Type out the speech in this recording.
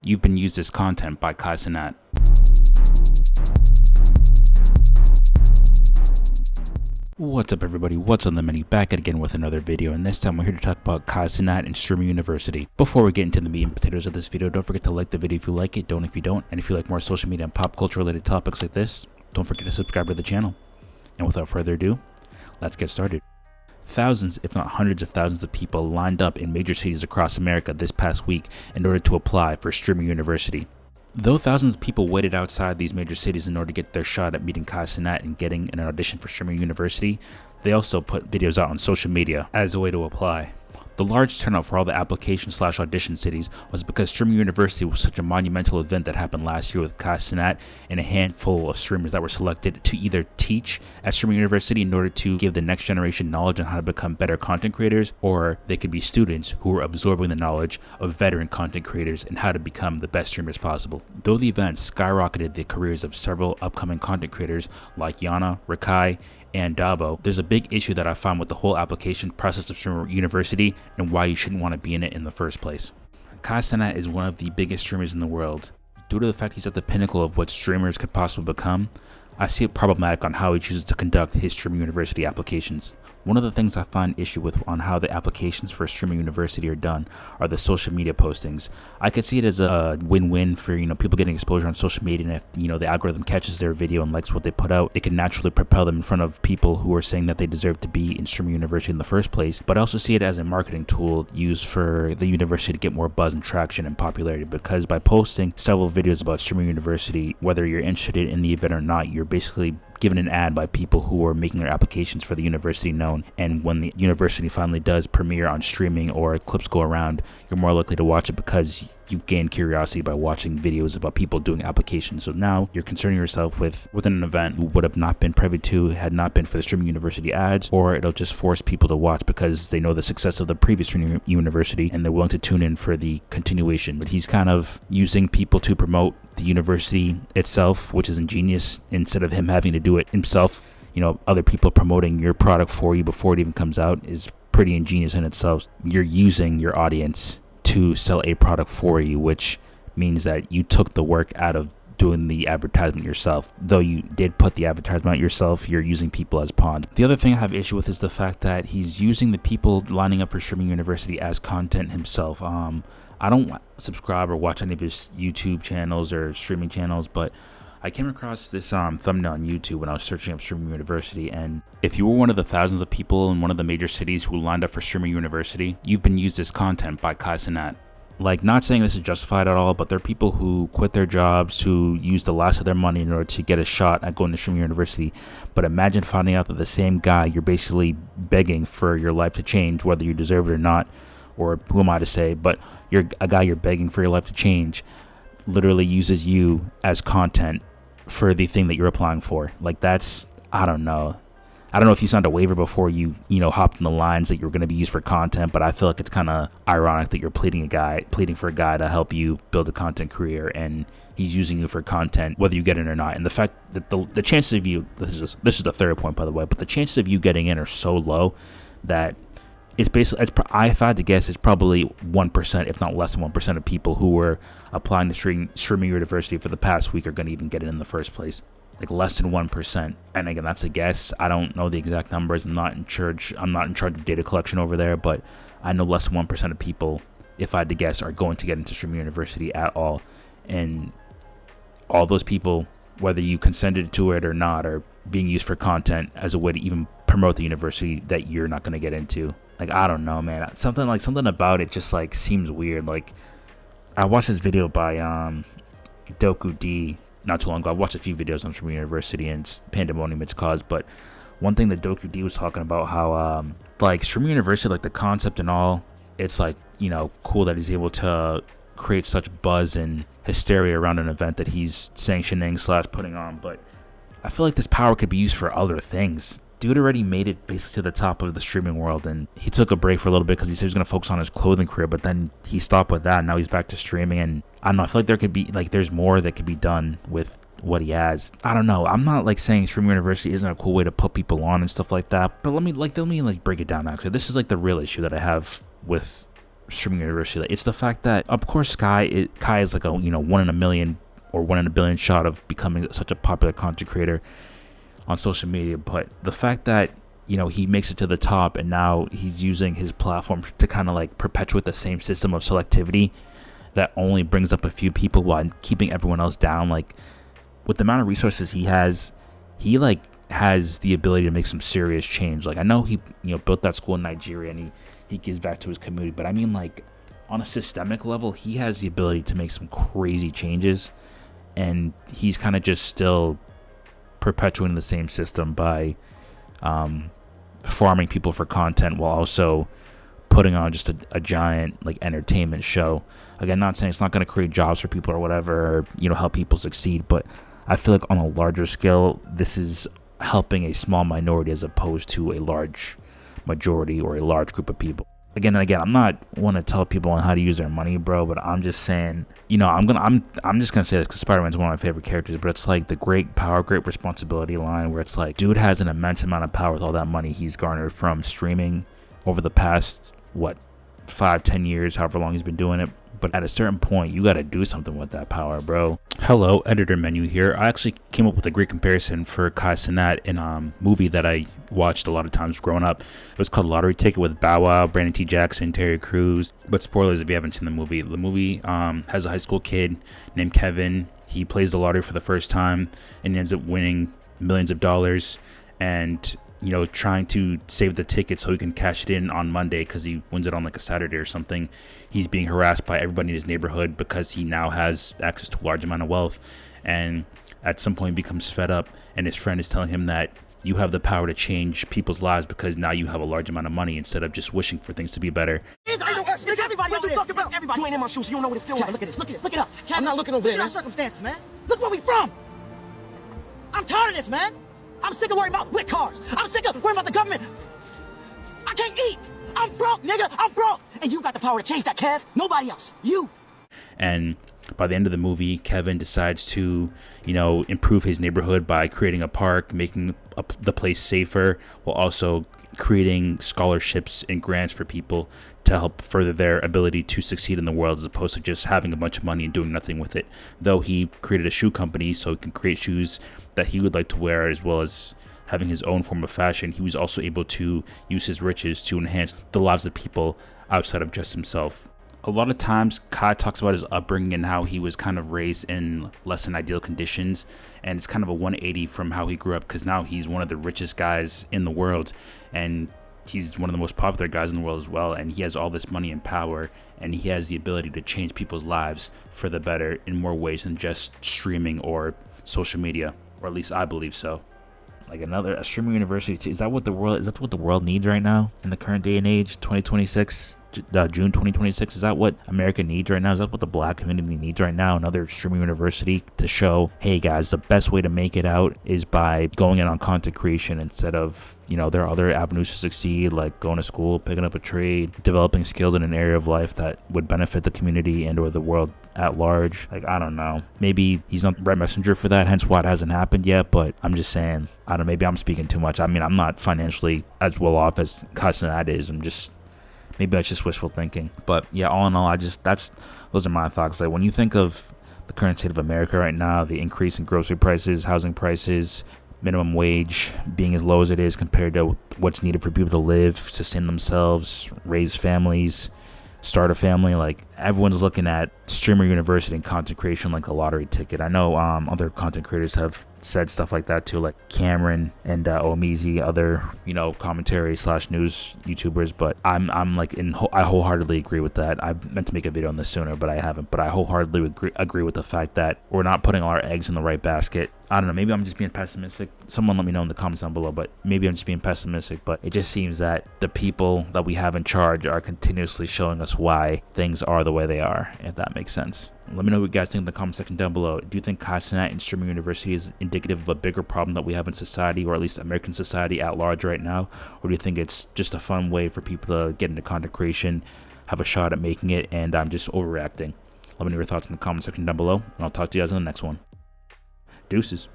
You've been used as content by Kai Cenat. What's up everybody, what's on the menu? Back again with another video, and this time we're here to talk about Kai Cenat and Streamer University. Before we get into the meat and potatoes of this video, don't forget to like the video if you like it, don't if you don't, and if you like more social media and pop culture related topics like this, don't forget to subscribe to the channel. And without further ado, let's get started. Thousands, if not hundreds of thousands of people lined up in major cities across America this past week in order to apply for Streamer University. Though thousands of people waited outside these major cities in order to get their shot at meeting Kai Cenat and getting an audition for Streamer University, they also put videos out on social media as a way to apply. The large turnout for all the application/audition cities was because Streamer University was such a monumental event that happened last year with Kai Cenat and a handful of streamers that were selected to either teach at Streamer University in order to give the next generation knowledge on how to become better content creators, or they could be students who were absorbing the knowledge of veteran content creators and how to become the best streamers possible. Though the event skyrocketed the careers of several upcoming content creators like Yana, Rakai, and Dabo, there's a big issue that I found with the whole application process of Streamer University and why you shouldn't want to be in it in the first place. Kai Cenat is one of the biggest streamers in the world. Due to the fact he's at the pinnacle of what streamers could possibly become, I see it problematic on how he chooses to conduct his Streamer University applications. One of the things I find issue with on how the applications for Streamer University are done are the social media postings. I could see it as a win-win for, people getting exposure on social media, and if, the algorithm catches their video and likes what they put out, it can naturally propel them in front of people who are saying that they deserve to be in Streamer University in the first place. But I also see it as a marketing tool used for the university to get more buzz and traction and popularity, because by posting several videos about Streamer University, whether you're interested in the event or not, you're basically given an ad by people who are making their applications for the university known, and when the university finally does premiere on streaming or clips go around, you're more likely to watch it because you've gained curiosity by watching videos about people doing applications. So now you're concerning yourself with an event you would have not been privy to had not been for the Streaming University ads, or it'll just force people to watch because they know the success of the previous Streaming University and they're willing to tune in for the continuation. But he's kind of using people to promote the university itself, which is ingenious, instead of him having to do it himself. Other people promoting your product for you before it even comes out is pretty ingenious in itself. You're using your audience to sell a product for you, which means that you took the work out of doing the advertisement yourself. Though you did put the advertisement out yourself, you're using people as pawns. The other thing I have issue with is the fact that he's using the people lining up for Streaming University as content himself. I don't subscribe or watch any of his YouTube channels or streaming channels, but I came across this thumbnail on YouTube when I was searching up Streaming University, and if you were one of the thousands of people in one of the major cities who lined up for Streaming University, you've been used as content by Kai Cenat. Like, not saying this is justified at all, but there are people who quit their jobs, who use the last of their money in order to get a shot at going to Streaming University. But imagine finding out that the same guy you're basically begging for your life to change, whether you deserve it or not, or who am I to say, but you're a guy you're begging for your life to change, literally uses you as content for the thing that you're applying for. Like, that's, I don't know if you signed a waiver before you hopped in the lines that you're going to be used for content, but I feel like it's kind of ironic that you're pleading for a guy to help you build a content career, and he's using you for content whether you get in or not. And the fact that the chances of you, this is the third point by the way, but the chances of you getting in are so low that it's basically, if I had to guess, it's probably 1%, if not less than 1% of people who were applying to Streaming University for the past week are going to even get it in the first place. Like, less than 1%. And again, that's a guess. I don't know the exact numbers. I'm not in charge of data collection over there, but I know less than 1% of people, if I had to guess, are going to get into Streaming University at all. And all those people, whether you consented to it or not, are being used for content as a way to even promote the university that you're not going to get into. Like, I don't know, man. Something about it just seems weird. Like, I watched this video by Doku D not too long ago. I watched a few videos on Streaming University and it's pandemonium it's caused, but one thing that Doku D was talking about, how Streaming University, the concept and all, it's cool that he's able to create such buzz and hysteria around an event that he's sanctioning / putting on, but I feel like this power could be used for other things. Dude already made it basically to the top of the streaming world, and he took a break for a little bit because he said he was going to focus on his clothing career, but then he stopped with that, and now he's back to streaming. And I don't know, I feel like there could be there's more that could be done with what he has. I don't know, I'm not saying Streaming University isn't a cool way to put people on and stuff like that, but let me break it down. Actually, this is the real issue that I have with streaming university. Like, it's the fact that, of course, Kai is like a 1 in a million or 1 in a billion shot of becoming such a popular content creator on social media. But the fact that he makes it to the top, and now he's using his platform to kind of like perpetuate the same system of selectivity that only brings up a few people while keeping everyone else down. Like, with the amount of resources he has the ability to make some serious change. Like, I know he built that school in Nigeria, and he gives back to his community, but I mean, like, on a systemic level, he has the ability to make some crazy changes, and he's kind of just still perpetuating the same system by farming people for content while also putting on just a giant like entertainment show. Again, not saying it's not going to create jobs for people or whatever, or help people succeed, but I feel like on a larger scale, this is helping a small minority as opposed to a large majority or a large group of people. Again, I'm not want to tell people on how to use their money, bro, but I'm just saying, I'm just gonna say this because Spider-Man's one of my favorite characters, but it's like the great power, great responsibility line, where it's like, dude has an immense amount of power with all that money he's garnered from streaming over the past 5-10 years, however long he's been doing it. But at a certain point, you got to do something with that power, bro. Hello, editor menu here. I actually came up with a great comparison for Kai Cenat in a movie that I watched a lot of times growing up. It was called Lottery Ticket with Bow Wow, Brandon T. Jackson, Terry Crews. But spoilers if you haven't seen the movie. The movie has a high school kid named Kevin. He plays the lottery for the first time and ends up winning millions of dollars. And trying to save the ticket so he can cash it in on Monday because he wins it on like a Saturday or something. He's being harassed by everybody in his neighborhood because he now has access to a large amount of wealth. And at some point he becomes fed up, and his friend is telling him that you have the power to change people's lives because now you have a large amount of money instead of just wishing for things to be better. Everybody you ain't in my shoes, so you don't know what it feels like. Look at this, look at us. I'm not looking over there. Look at our circumstances, man. Look where we from. I'm tired of this, man. I'm sick of worrying about whip cars. I'm sick of worrying about the government. I can't eat. I'm broke, nigga. I'm broke. And you got the power to change that, Kev. Nobody else. You. And by the end of the movie, Kevin decides to, improve his neighborhood by creating a park, making the place safer, while also creating scholarships and grants for people to help further their ability to succeed in the world, as opposed to just having a bunch of money and doing nothing with it. Though he created a shoe company so he can create shoes that he would like to wear, as well as having his own form of fashion, he was also able to use his riches to enhance the lives of people outside of just himself. A lot of times Kai talks about his upbringing and how he was kind of raised in less than ideal conditions, and it's kind of a 180 from how he grew up, because now he's one of the richest guys in the world, and he's one of the most popular guys in the world as well, and he has all this money and power, and he has the ability to change people's lives for the better in more ways than just streaming or social media, or at least I believe so. Like a streaming university, is that what the world needs right now in the current day and age, 2026? June 2026, is that what America needs right now? Is that what the black community needs right now? Another streaming university to show, hey guys, the best way to make it out is by going in on content creation instead of, there are other avenues to succeed, like going to school, picking up a trade, developing skills in an area of life that would benefit the community and or the world at large. Like, I don't know, maybe he's not the right messenger for that, hence why it hasn't happened yet. But I'm just saying, I don't know, maybe I'm speaking too much. I mean, I'm not financially as well off as Kai Cenat is. Maybe that's just wishful thinking. But yeah, all in all, those are my thoughts. Like, when you think of the current state of America right now, the increase in grocery prices, housing prices, minimum wage being as low as it is compared to what's needed for people to live, sustain themselves, raise families, start a family, like, everyone's looking at streamer university and content creation like a lottery ticket. I know other content creators have said stuff like that too, like Cameron and Omizi, other commentary / news YouTubers. But I wholeheartedly agree with that. I meant to make a video on this sooner, but I haven't. But I wholeheartedly agree with the fact that we're not putting all our eggs in the right basket. I don't know, maybe I'm just being pessimistic. Someone let me know in the comments down below, but maybe I'm just being pessimistic. But it just seems that the people that we have in charge are continuously showing us why things are the way they are, if that makes sense. Let me know what you guys think in the comment section down below. Do you think Kai Cenat and streaming university is indicative of a bigger problem that we have in society, or at least American society at large right now? Or do you think it's just a fun way for people to get into content creation, have a shot at making it, and I'm just overreacting? Let me know your thoughts in the comment section down below, and I'll talk to you guys in the next one. Deuces.